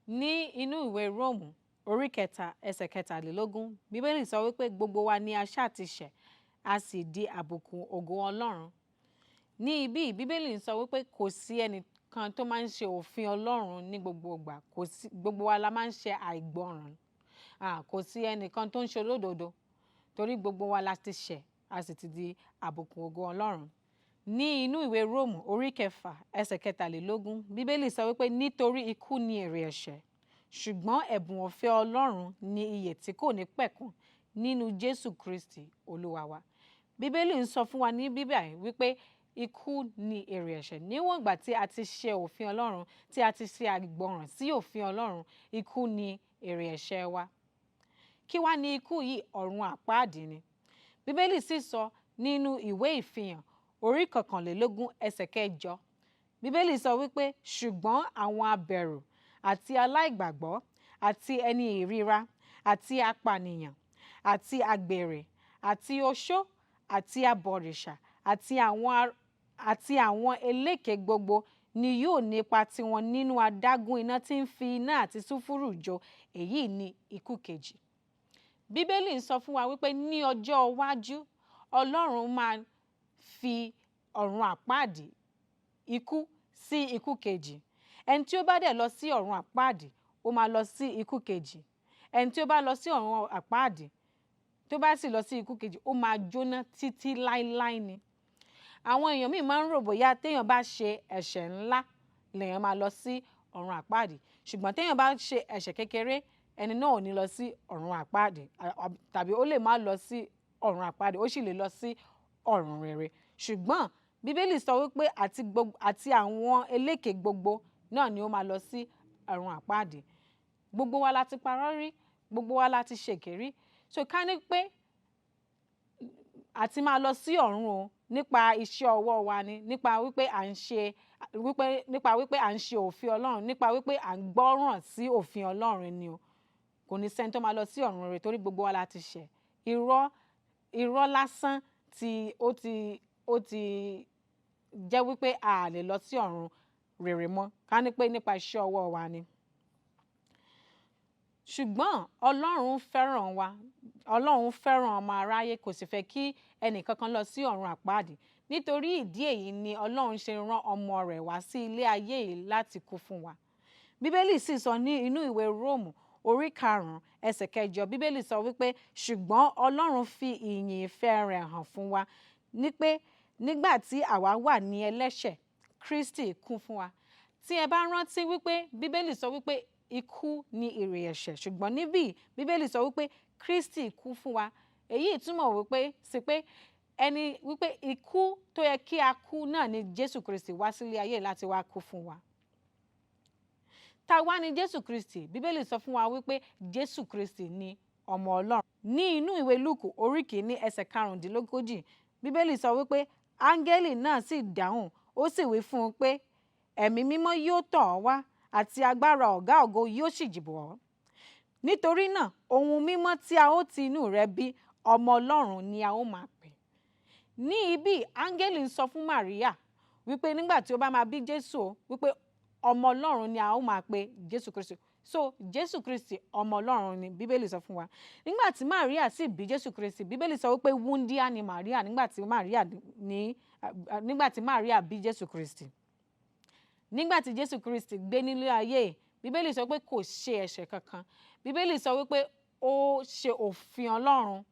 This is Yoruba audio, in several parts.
Ní inú ìwé Róòmù orí kẹta ẹsẹ̀ kẹtàlélógún, Bíbélì sọ wípé gbogbo wa ni a ṣáà ti ṣẹ̀, a sì di àbùkù ògo Ọlọ́run. Ní ibí yìí, Bíbélì ń sọ wípé kò sí ẹnìkan tó máa ń ṣe òfin Ọlọ́run ní gbogbo ìgbà, gbogbo wa la máa ń ṣe àìgbọràn. Kò sí ẹnìkan tó ń ṣe olódodo, torí gbogbo wa la ti ṣẹ̀, a sì ti di àbùkù ògo Ọlọ́run. Ní inú ìwé Róòmù orí kẹfà ẹsẹ̀ kẹtàlélógún, Bíbélì sọ wípé nítorí ikú ni èrè ẹ̀ṣẹ̀, ṣùgbọ́n ẹ̀bùn ọ̀fẹ́ Ọlọ́run ni ìyè tí kò ní pẹ̀kun nínú Jésù Kristi Olúwa wa. Bíbélì ń sọ fún wa ní bíbáyìí wípé ikú ni èrè ẹ̀ṣẹ̀. Níwọ̀n ìgbà tí a ti ṣe òfin Ọlọ́run, tí a ti ṣe àìgbọràn sí òfin Ọlọ́run, ikú ni èrè ẹ̀ṣẹ̀ wa. Kí wá ni ikú yìí? Ọ̀run àpáàdì ni. Bíbélì sì sọ nínú ìwé Ìfihàn orí kọkànlélógún ẹsẹ̀ kẹjọ. Bíbélì sọ wípé ṣùgbọ́n àwọn abẹ̀rù àti aláìgbàgbọ́ àti ẹni ìríra àti apànìyàn àti àgbèrè àti oṣó àti abọ̀rìṣà àti àwọn eléke gbogbo ni yóò nípa tiwọn nínú adágún iná tí ń fi iná àti sulfuru jó. Èyí ni ikú kejì. Bíbélì ń sọ fún wa wípé ní ọjọ́ iwájú Ọlọ́run máa fi ọ̀run àpáàdì ikú sí ikú kejì. Ẹni tí ó bá dẹ̀ lọ sí ọ̀run àpáàdì, ó máa lọ sí ikú kejì. Ẹni tí ó bá lọ sí ọ̀run àpáàdì, tó bá sì lọ sí ikú kejì, ó máa jóná títí láíláí ni. Àwọn èèyàn míì máa ń rò bóyá téèyàn bá ṣe ẹ̀ṣẹ̀ ńlá lèèyàn máa lọ sí ọ̀run àpáàdì. Ṣùgbọ́n téèyàn bá ṣe ẹ̀ṣẹ̀ kékeré, ẹni náà ò ní lọ sí ọ̀run àpáàdì, tàbí ó lè má lọ sí ọ̀run àpáàdì, ó sì lè lọ sí ọ̀run rere. Ṣùgbọ́n Bíbélì sọ wípé àti àwọn eléke gbogbo náà ni ó máa lọ sí ọ̀run àpáàdì. Gbogbo wa la ti parọ́ rí, gbogbo wa la ti ṣèké rí. So ká ní pé àti máa lọ sí ọ̀run o nípa iṣẹ́ ọwọ́ wa ni, nípa wípé à ń ṣe òfin Ọlọ́run, nípa wípé à ń gbọ́ràn sí òfin Ọlọ́run ni o. Kò ní sẹ́ni tó máa lọ sí ọ̀run rere torí gbogbo wa la ti ṣẹ̀. Irọ́ lásán ó ti jẹ́ wípé a lè lọ sí ọ̀run rere mọ́. Ká ní pé nípa iṣẹ́ ọwọ́ wa ni. Ṣùgbọ́n Ọlọ́run fẹ́ràn wa, Ọlọ́run fẹ́ràn ọmọ aráyé, kò sì fẹ́ kí ẹnìkankan lọ sí ọ̀run àpáàdì. Nítorí ìdí èyí ni Ọlọ́run ṣe rán ọmọ rẹ̀ wá sí ilé ayé yìí láti kú fún wa. Bíbélì sì sọ ní inú ìwé Róòmù orí karùn-ún ẹsẹ̀ kẹjọ. Bíbélì sọ wípé ṣùgbọ́n Ọlọ́run fi ìyìn ìfẹ́ rẹ̀ hàn fún wa ní pé nígbà tí àwa wà ní ẹlẹ́ṣẹ̀, Kristi kú fún wa. Tí ẹ bá rántí wípé Bíbélì sọ wípé ikú ni èrè ẹ̀ṣẹ̀, ṣùgbọ́n níbí Bíbélì sọ wípé Kristi kú fún wa. Èyí túmọ̀ wípé ikú tó yẹ kí a kú náà ni Jésù Kristi wá sílé ayé láti wá kú fún wa. Ta wá ni Jésù Kristi? Bíbélì sọ fún wa wípé Jésù Kristi ni ọmọ Ọlọ́run. Ní inú ìwé Lúùkù orí kìíní ẹsẹ̀ karùndínlógójì, Bíbélì sọ wípé áńgẹ́lì náà sì dáhùn, ó sì wí fún un pé ẹ̀mí mímọ́ yóò tọ̀ ọ́ wá àti agbára ọ̀gá ògo yóò sì jìbò ọ́. Nítorí náà ohun mímọ́ tí a ó ti inú rẹ̀ bí, ọmọ Ọlọ́run ni a ó máa pè. Ní ibí áńgẹ́lì ń sọ fún Màríà wípé nígbà tí ó bá máa bí Jésù, wípé ọmọ Ọlọ́run ni a ó máa pe Jésù Kristi. So Jésù Kristi ọmọ Ọlọ́run ni Bíbélì sọ fún wa. Nígbà tí Màríà sì bí Jésù Kristi, Bíbélì sọ wípé wúńdíá ni Màríà nígbà tí Màríà bí Jésù Kristi. Nígbà tí Jésù Kristi gbé nílé ayé, Bíbélì sọ pé kò ṣe ẹ̀ṣẹ̀ kankan. Bíbélì sọ wípé ó ṣe òfin Ọlọ́run.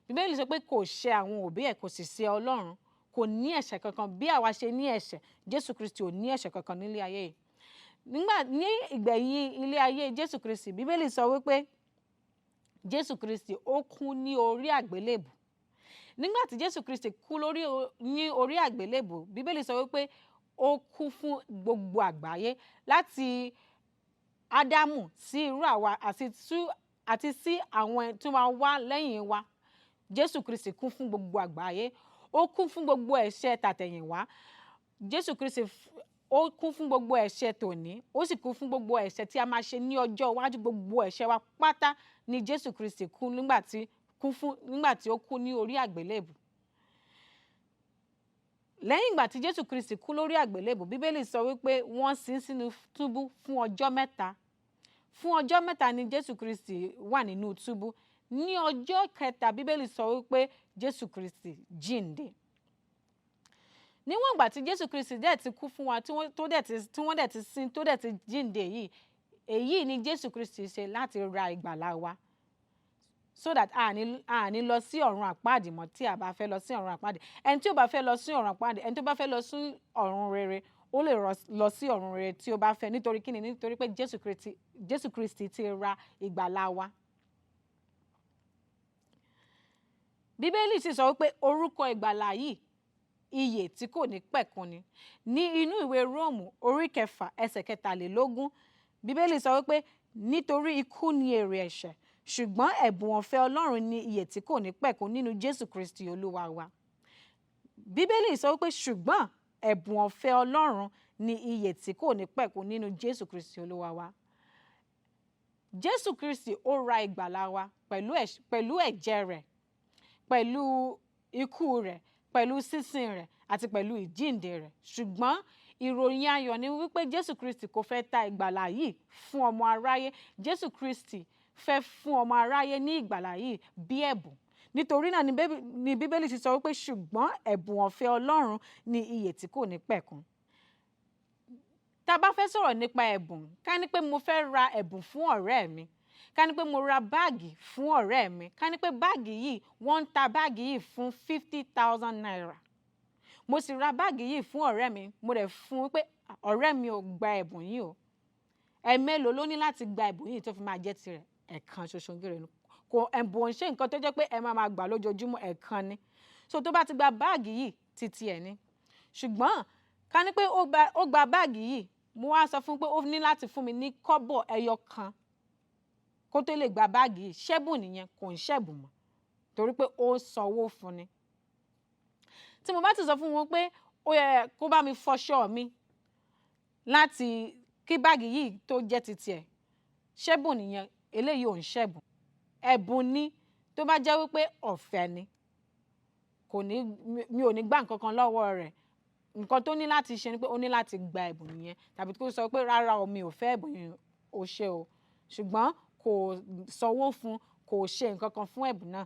Bíbélì sọ pé kò ṣe àwọn òbí ẹ̀, kò sì ṣe Ọlọ́run. Kò ní ẹ̀ṣẹ̀ kankan bí àwa ṣe ní ẹ̀ṣẹ̀. Jésù Kristi ò ní ẹ̀ṣẹ̀ kankan nílé ayé yìí. Ní ìgbẹ̀yìn ilé ayé Jésù Kristi, Bíbélì sọ wípé Jésù Kristi ó kú ní orí àgbélébù. Nígbà tí Jésù Kristi kú ní orí àgbélébù, Bíbélì sọ wípé ó kú fún gbogbo àgbáyé, láti Ádámù sí irú àwa àti sí àwọn tó máa wá lẹ́yìn wa. Jésù Kristi kú fún gbogbo àgbáyé. Ó kú fún gbogbo ẹ̀ṣẹ̀ tàtẹ̀yìnwá. Jésù Kristi ó kú fún gbogbo ẹ̀ṣẹ̀ tòní, ó sì kú fún gbogbo ẹ̀ṣẹ̀ tí a máa ṣe ní ọjọ́ iwájú. Gbogbo ẹ̀ṣẹ̀ wa pátá ni Jésù Kristi kú nígbà tí ó kú ní orí àgbélébù. Lẹ́yìn ìgbà tí Jésù Kristi kú lórí àgbélébù, Bíbélì sọ wípé wọ́n sin sínú túbú fún ọjọ́ mẹ́ta. fún ọjọ́ mẹ́ta ni Jésù Kristi wà nínú túbú. Ní ọjọ́ kẹta Bíbélì sọ wípé Jésù Kristi jíǹde. Níwọ̀n ìgbà tí Jésù Kristi dẹ̀ ti kú fún wa, tí wọ́n dẹ̀ ti sin, tó dẹ̀ ti jíǹde yìí, èyí ni Jésù Kristi ṣe láti ra ìgbàlà wa, so that a ní lọ sí ọ̀run àpáàdì mọ́ tí a bá fẹ́ lọ sí ọ̀run àpáàdì. Ẹni tí ó bá fẹ́ lọ sí ọ̀run àpáàdì, ẹni tó bá fẹ́ lọ sí ọ̀run rere, ó lè lọ sí ọ̀run rere tí ó bá fẹ́. Nítorí kíni? Nítorí pé Jésù Kristi ti ra ìgbàlà wa. Bíbélì sì sọ wípé orúkọ ìgbàlà yìí ìyè tí kò ní pẹ̀kun ni. Ní inú ìwé Róòmù orí 6 ẹsẹ̀ 23, Bíbélì sọ wípé nítorí ikú ni èrè ẹ̀ṣẹ̀, ṣùgbọ́n ẹ̀bùn ọ̀fẹ́ Ọlọ́run ni ìyè tí kò ní pẹ̀kun nínú Jésù Kristi Olúwa wa. Bíbélì sọ wípé ṣùgbọ́n ẹ̀bùn ọ̀fẹ́ Ọlọ́run ni ìyè tí kò ní pẹ̀kun nínú Jésù Kristi Olúwa wa. Jésù Kristi ó ra ìgbàlà wa pẹ̀lú ẹ̀jẹ̀ rẹ̀, pẹ̀lú ikú rẹ̀, pẹ̀lú sísìn rẹ̀ àti pẹ̀lú ìjíǹde rẹ̀. Ṣùgbọ́n ìròyìn ayọ̀ ni wípé Jésù Kristi kò fẹ́ ta ìgbàlà yìí fún ọmọ aráyé. Jésù Kristi fẹ́ fún ọmọ aráyé ní ìgbàlà yìí bí ẹ̀bùn. Nítorí náà ni Bíbélì ti sọ wípé ṣùgbọ́n ẹ̀bùn ọ̀fẹ́ Ọlọ́run ni ìyè tí kò ní pẹ̀kun. Tá a bá fẹ́ sọ̀rọ̀ nípa ẹ̀bùn, ká ní pé mo fẹ́ ra ẹ̀bùn fún ọ̀rẹ́ mi, ká ní pé mo ra báàgì fún ọ̀rẹ́ mi, ká ní pé báàgì yìí, wọ́n ń ta báàgì yìí fún 50,000 naira. Mo sì ra báàgì yìí fún ọ̀rẹ́ mi, mo dẹ̀ fún un pé ọ̀rẹ́ mi ò gba ẹ̀bùn yìí o. Ẹ̀mélòó ló ní láti gba ẹ̀bùn yìí tó fi máa jẹ́ tirẹ̀? Ẹ̀kan ṣoṣo gírè ni. Ẹ̀bùn ò ń ṣe nǹkan tó jẹ́ pé ẹ máa gbà lójoojúmọ́, ẹ̀kan ni. So tó bá ti gba báàgì yìí, titi ẹ̀ ni. Ṣùgbọ́n ká ní pé ó gba báàgì yìí, mo wá sọ fún un pé ó ní láti fún mi ní kọ́bọ̀ ẹyọ kan kó tó lè gba báàgì yìí. Ṣẹ́bùn nìyẹn, kò ń ṣẹ̀bùn mọ́, torí pé ó sanwó fún ni. Tí mo bá ti sọ fún wọn pé ó yẹ kó bá mi fọṣọ mi láti kí báàgì yìí tó jẹ́ titi ẹ̀, ṣẹ́bùn nìyẹn, eléyìí ò ń ṣẹ̀bùn. Ẹ̀bùn ni tó bá jẹ́ wípé ọ̀fẹ́ ni, mi ò ní gbà nǹkan kan lọ́wọ́ rẹ̀. Nǹkan tó ní láti ṣe ni pé ó ní láti gba ẹ̀bùn yẹn, tàbí kó sọ pé rárá o, mi ò fẹ́ ẹ̀bùn yẹn, o ṣe o. Ṣùgbọ́n kò sanwó fún, kò ṣe nǹkan kan fún ẹ̀bùn náà.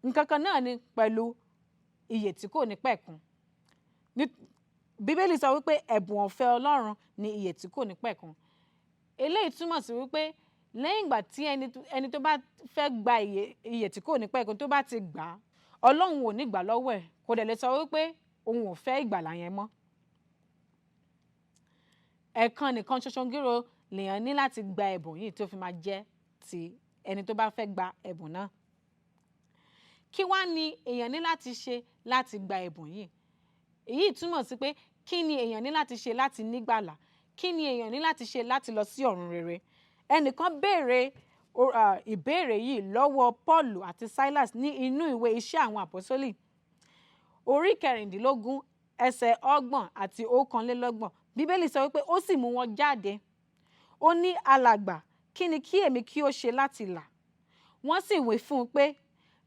Nǹkan kan náà ni pẹ̀lú ìyè tí kò ní pẹ̀kun. Bíbélì sọ wípé ẹ̀bùn ọ̀fẹ́ Ọlọ́run ni ìyè tí kò ní pẹ̀kun. Eléyìí túmọ̀ sí wípé lẹ́yìn ìgbà tí ẹni tó bá fẹ́ gba ìyè tí kò ní pẹ̀kun tó bá ti gbà á, Ọlọ́run ò ní gbà lọ́wọ́ ẹ̀, kò dẹ̀ lè sọ wípé òun ò fẹ́ ìgbàlà yẹn mọ́. Ẹ̀kan nìkan ṣoṣo gírò lèèyàn ní láti gba ẹ̀bùn yìí tó fi máa jẹ́ ti ẹni tó bá fẹ́ gba ẹ̀bùn náà. Kí wá ni èèyàn ní láti ṣe láti gba ẹ̀bùn yìí? Èyí túmọ̀ sí pé kí ni èèyàn ní láti ṣe láti nígbàlà? Kí ni èèyàn ní láti ṣe láti lọ sí ọ̀run rere? Ẹnìkan béèrè ìbéèrè yìí lọ́wọ́ Paul àti Silas ní inú ìwé Iṣẹ́ àwọn Àpọ́sólì orí 16 ẹsẹ̀ 30 àti 31. Bíbélì sọ wípé ó sì mú wọn jáde. Ó ní, alàgbà, kí ni kí èmi kí ó ṣe láti là? Wọ́n sì wí fún un pé,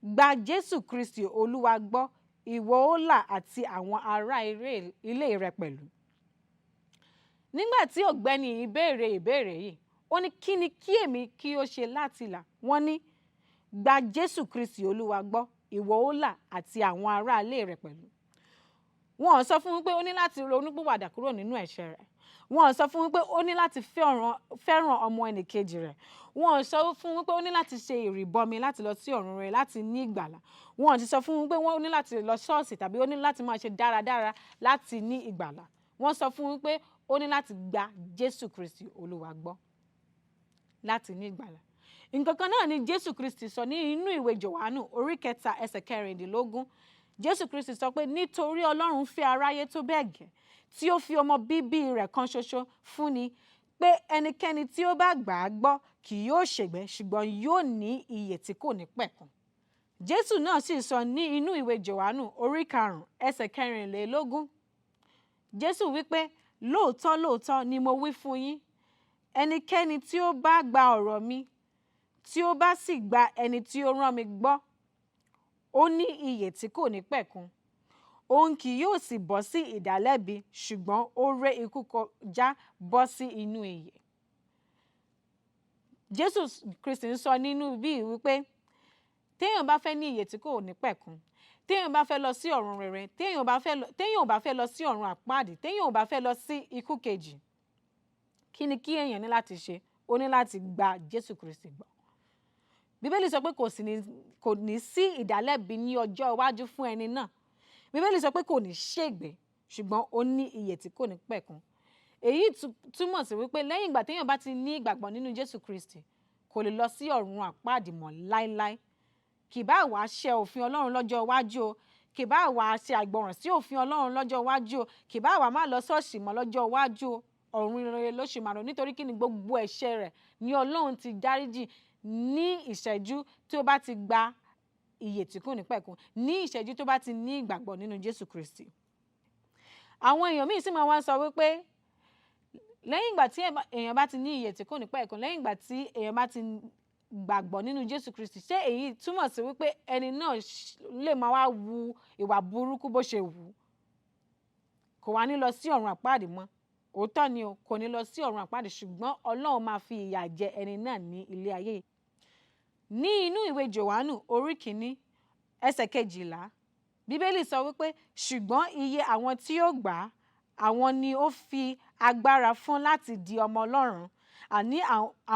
gba Jésù Kristi Olúwa gbọ́, ìwọ ó là àti àwọn ará ilé rẹ pẹ̀lú. Nígbà tí ọ̀gbẹ́ni yìí béèrè ìbéèrè yìí, ó ní kí ni kí èmi kí ó ṣe láti là? Wọ́n ní, gba Jésù Kristi Olúwa gbọ́, ìwọ ó là àti àwọn ará ilé rẹ pẹ̀lú. Wọ́n ò sọ fún un pé ó ní láti ronúpìwàdà kúrò nínú ẹ̀ṣẹ̀ rẹ̀. Wọ́n ò sọ fún un pé ó ní láti fẹ́ràn ọmọ ẹnìkejì rẹ̀. Wọ́n ò sọ fún un pé ó ní láti ṣe ìrìbọmi láti lọ sí ọ̀run rẹ̀ láti ní ìgbàlà. Wọ́n ò ti sọ fún un pé ó ní láti lọ ṣọ́ọ̀ṣì tàbí ó ní láti máa ṣe dáradára láti ní ìgbàlà. Wọ́n sọ fún un pé ó ní láti gba Jésù Kristi Olúwa gbọ́ láti ní ìgbàlà. Nǹkan kan náà ni Jésù Kristi sọ ní inú ìwé Jòhánù orí 3 ẹsẹ̀ 16. Jésù Kristi sọ pé nítorí Ọlọ́run fẹ́ aráyé tó bẹ́ẹ̀ gẹ́ tí ó fi ọmọ bíbí rẹ̀ kan ṣoṣo fún ni, pé ẹnikẹ́ni tí ó bá gbà á gbọ́ kì yóò ṣègbé ṣùgbọ́n yóò ní ìyè tí kò ní pẹ̀kun. Jésù náà sì sọ ní inú ìwé Jòhánù orí 5 ẹsẹ̀ 24. Jésù wípé lóòótọ́ lóòótọ́ ni mo wí fún yín, ẹnikẹ́ni tí ó bá gba ọ̀rọ̀ mi tí ó bá sì gba ẹni tí ó rán mi gbọ́, ó ní ìyè tí kò ní pẹ̀kun. Òun kì yóò sì bọ́ sí ìdálẹ́bi, ṣùgbọ́n ó ré ikú kọjá bọ́ sí inú ìyè. Jésù Kristi ń sọ nínú bí wípé téèyàn bá fẹ́ ní ìyè tí kò ní pẹ̀kun, téèyàn bá fẹ́ lọ sí ọ̀run rere, téèyàn ò bá fẹ́ lọ sí ọ̀run àpáàdì, téèyàn ò bá fẹ́ lọ sí ikú kejì, kí ni kí èèyàn ní láti ṣe? Ó ní láti gba Jésù Kristi gbọ́. Bíbélì sọ pé kò ní sí ìdálẹ́bi ní ọjọ́ iwájú fún ẹni náà. Bíbélì sọ pé kò ní ṣègbé, ṣùgbọ́n ó ní ìyè tí kò ní pẹ̀kun. Èyí túmọ̀ sí wípé lẹ́yìn ìgbà téèyàn bá ti ní ìgbàgbọ́ nínú Jésù Kristi, kò lè lọ sí ọ̀run àpáàdì mọ́ láéláé. Kì bá wá ṣẹ òfin Ọlọ́run lọ́jọ́ iwájú o, kì bá wá ṣe àìgbọràn sí òfin Ọlọ́run lọ́jọ́ iwájú o, kì bá wá má lọ ṣọ́ọ̀ṣì mọ́ lọ́jọ́ iwájú o, ọ̀run rere ló ṣì máa lọ. Nítorí kí ni gbogbo ẹ̀ṣẹ̀ rẹ̀ ni Ọlọ́run ti dáríjì ní ìṣẹ́jú tí ó bá ti gba ìyè tí kò ní pẹ̀kun, ní ìṣẹ́jú tó bá ti ní ìgbàgbọ́ nínú Jésù Kristi. Àwọn èèyàn míì sì máa wá sọ wípé lẹ́yìn ìgbà tí èèyàn bá ti ní ìyè tí kò ní pẹ̀kun, lẹ́yìn ìgbà tí èèyàn bá ti gbàgbọ́ nínú Jésù Kristi, ṣé èyí túmọ̀ sí wípé ẹni náà lè máa wá wu ìwà burúkú bó ṣe wù ú? Kò wá ní lọ sí ọ̀run àpáàdì mọ́. Òótọ́ ni o, kò ní lọ sí ọ̀run àpáàdì, ṣùgbọ́n Ọlọ́run máa fi ìyà jẹ ẹni náà ní ilé ayé yìí. Ní inú ìwé Jòhánù orí kìíní ẹsẹ̀ 12, Bíbélì sọ wípé ṣùgbọ́n iye àwọn tí ó gbà á, àwọn ni ó fi agbára fún láti di ọmọ Ọlọ́run, àní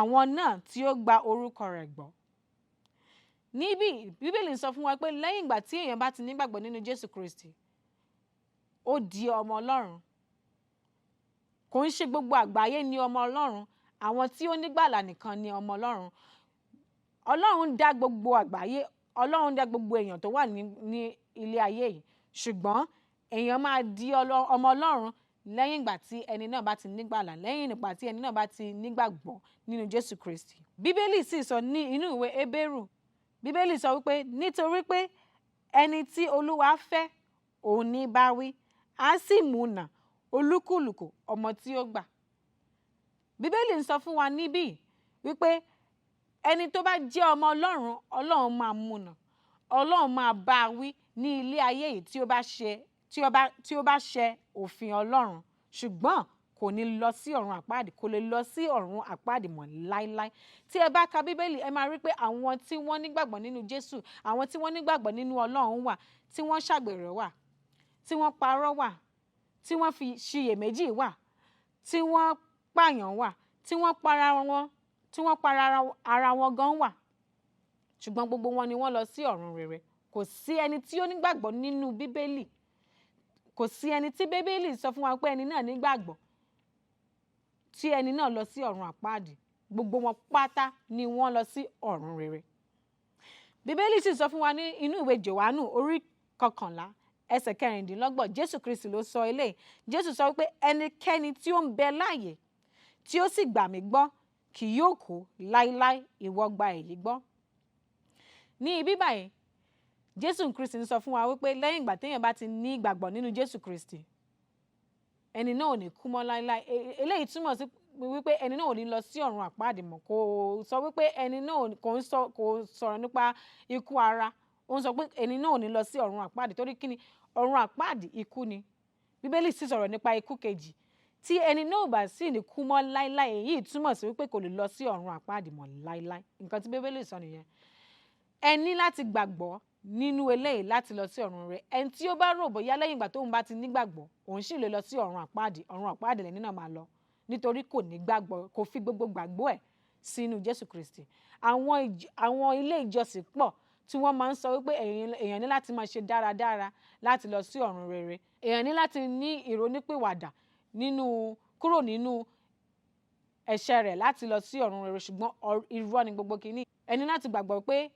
àwọn náà tí ó gba orúkọ rẹ̀ gbọ́. Níbí Bíbélì sọ fún wa pé lẹ́yìn ìgbà tí èèyàn bá ti nígbàgbọ́ nínú Jésù Kristi, ó di ọmọ Ọlọ́run. Kò ń ṣe gbogbo àgbáyé ni ọmọ Ọlọ́run, àwọn tí ó nígbàlà nìkan ni ọmọ Ọlọ́run. Ọlọ́run dá gbogbo àgbáyé, Ọlọ́run dá gbogbo èèyàn tó wà ní ilé ayé yìí, ṣùgbọ́n èèyàn máa di ọmọ Ọlọ́run lẹ́yìn ìgbà tí ẹni náà bá ti nígbàlà, lẹ́yìn ìgbà tí ẹni náà bá ti nígbàgbọ́ nínú Jésù Kristi. Bíbélì sì sọ ní inú ìwé Hébérù, Bíbélì sọ wípé nítorí pé ẹni tí Olúwa fẹ́, òun ní bá wí, á sì múnà olúkúlùkù ọmọ tí ó gbà. Bíbélì ń sọ fún wa níbí wípé ẹni tó bá jẹ́ ọmọ Ọlọ́run, Ọlọ́run máa múnà, Ọlọ́run máa bá wí ní ilé ayé yìí tí ó bá ṣẹ òfin Ọlọ́run, ṣùgbọ́n kò ní lọ sí ọ̀run àpáàdì, kò lè lọ sí ọ̀run àpáàdì mọ́ láéláé. Tí ẹ bá ka Bíbélì, ẹ máa rí pé àwọn tí wọ́n nígbàgbọ́ nínú Jésù, àwọn tí wọ́n nígbàgbọ́ nínú Ọlọ́run wà, tí wọ́n ṣàgbèrè wà, tí wọ́n parọ́ wà, tí wọ́n fi ṣiyèméjì wà, tí wọ́n pààyàn wà, tí wọ́n para ara wọn gan wà. Ṣùgbọ́n gbogbo wọn ni wọ́n lọ sí ọ̀run rere. Kò sí ẹni tí ó nígbàgbọ́ nínú Bíbélì. Kò sí ẹni tí Bíbélì sọ fún wa pé ẹni náà nígbàgbọ́ tí ẹni náà lọ sí ọ̀run àpáàdì. Gbogbo wọn pátá ni wọ́n lọ sí ọ̀run rere. Bíbélì sì sọ fún wa ní inú ìwé Jòhánù orí 11 ẹsẹ̀ 26, Jésù Kristi ló sọ eléyìí. Jésù sọ wípé ẹnikẹ́ni tí ó ń bẹ láàyè tí ó sì gbà mí gbọ́ kì yóò kú láíláí, ìwọ gba èyí gbọ́. Ní ibí báyìí, Jésù Kristi ń sọ fún wa wípé lẹ́yìn ìgbà téèyàn bá ti ní ìgbàgbọ́ nínú Jésù Kristi, ẹni náà ò ní kú mọ́ láíláí. Eléyìí túmọ̀ sí wípé ẹni náà ò ní lọ sí ọ̀run àpáàdì mọ́. Kò sọ wípé ẹni náà kò sọ̀rọ̀ nípa ikú ara. Ó ń sọ pé ẹni náà ò ní lọ sí ọ̀run àpáàdì torí kí ni ọ̀run àpáàdì ikú ni. Bíbélì sì sọ̀rọ̀ nípa ikú kejì. Tí ẹni náà ò bá sì ní kú mọ́ láíláí, èyí túmọ̀ sí wípé kò lè lọ sí ọ̀run àpáàdì mọ́ láíláí. Nǹkan tí Bíbélì sọ nìyẹn. Ẹ ní láti gbàgbọ́ nínú eléyìí láti lọ sí ọ̀run rere. Ẹni tí ó bá rò bóyá lẹ́yìn ìgbà tóun bá ti nígbàgbọ́, òun sì lè lọ sí ọ̀run àpáàdì lẹ́ni náà máa lọ. Nítorí kò ní gbàgbọ́, kò fi gbogbo gbàgbọ́ ẹ̀ sínú Jésù Kristi. Àwọn ilé ìjọsìn pọ̀ tí wọ́n máa ń sọ wípé èèyàn ní láti máa ṣe dáradára láti lọ sí ọ̀run rere. Èèyàn ní láti ní ìrònípìwàdà kúrò nínú ẹ̀ṣẹ̀ rẹ̀ láti lọ sí ọ̀run rere, ṣùgbọ́n irọ́ ni gbogbo kìíní. Ẹ ní láti gbàgbọ́ pé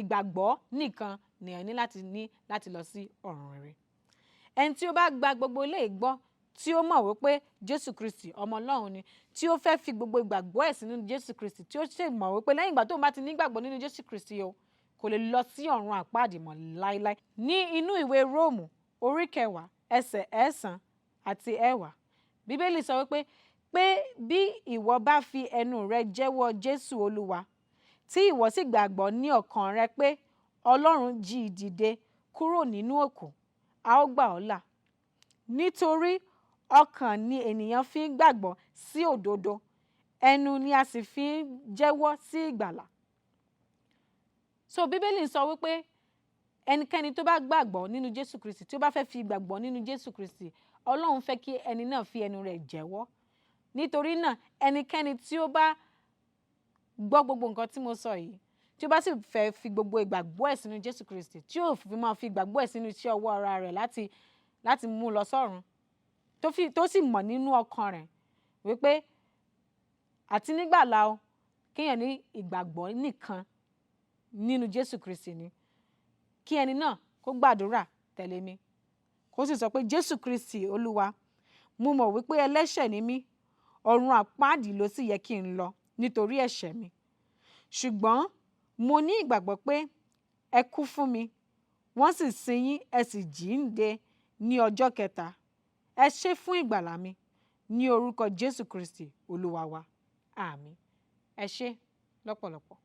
ìgbàgbọ́ nìkan ni ẹ ní láti lọ sí ọ̀run rere. Ẹni tí ó bá gba gbogbo eléyìí gbọ́, tí ó mọ̀ wípé Jésù Kristi ọmọ Ọlọ́run ni, tí ó fẹ́ fi gbogbo ìgbàgbọ́ ẹ̀ sínú Jésù Kristi, tí ó sì mọ̀ wípé lẹ́yìn ìgbà tóun bá ti nígbàgbọ́ nínú Jésù Kristi o, kò lè lọ sí ọ̀run àpáàdì mọ́ láíláí. Ní inú ìwé Róòmù orí 10 ẹsẹ̀ 9 àti 10, Bíbélì sọ wípé bí ìwọ bá fi ẹnu rẹ jẹ́wọ́ Jésù Olúwa, tí ìwọ sì gbàgbọ́ ní ọkàn rẹ pé Ọlọ́run jí i dìde kúrò nínú òkú, a ó gbà ọ́ là. Nítorí ọkàn ni ènìyàn fi ń gbàgbọ́ sí òdodo, ẹnu ni a sì fi ń jẹ́wọ́ sí ìgbàlà. So Bíbélì ń sọ wípé ẹnikẹ́ni tó bá gbàgbọ́ nínú Jésù Kristi, tí ó bá fẹ́ fi ìgbàgbọ́ nínú Jésù Kristi, Ọlọ́run fẹ́ kí ẹni náà fi ẹnu rẹ̀ jẹ́wọ́. Nítorí náà ẹnikẹ́ni tí ó bá gbọ́ gbogbo nǹkan tí mo sọ yìí, tí ó bá sì fẹ́ fi gbogbo ìgbàgbọ́ ẹ̀ sínú Jésù Kristi, tí ó fi máa fi ìgbàgbọ́ ẹ̀ sínú iṣẹ́ ọwọ́ ara rẹ̀ láti mú lọ sọ́run, tó sì mọ̀ nínú ọkàn rẹ̀ wípé àti nígbàlà o, kéèyàn ní ìgbàgbọ́ nìkan nínú Jésù Kristi ni, kí ẹni náà kó gbàdúrà tẹ̀lé mi, kó sì sọ pé Jésù Kristi Olúwa, mo mọ̀ wípé ẹlẹ́ṣẹ̀ ni mí, ọ̀run àpáàdì ló sì yẹ kí n lọ nítorí ẹ̀ṣẹ̀ mi. Ṣùgbọ́n mo ní ìgbàgbọ́ pé ẹ kú fún mi, wọ́n sì sin yín, ẹ sì jíǹde ní ọjọ́ kẹta. Ẹ ṣé fún ìgbàlà mi ní orúkọ Jésù Kristi Olúwa wa. Àmín. Ẹ ṣé lọ́pọ̀lọpọ̀.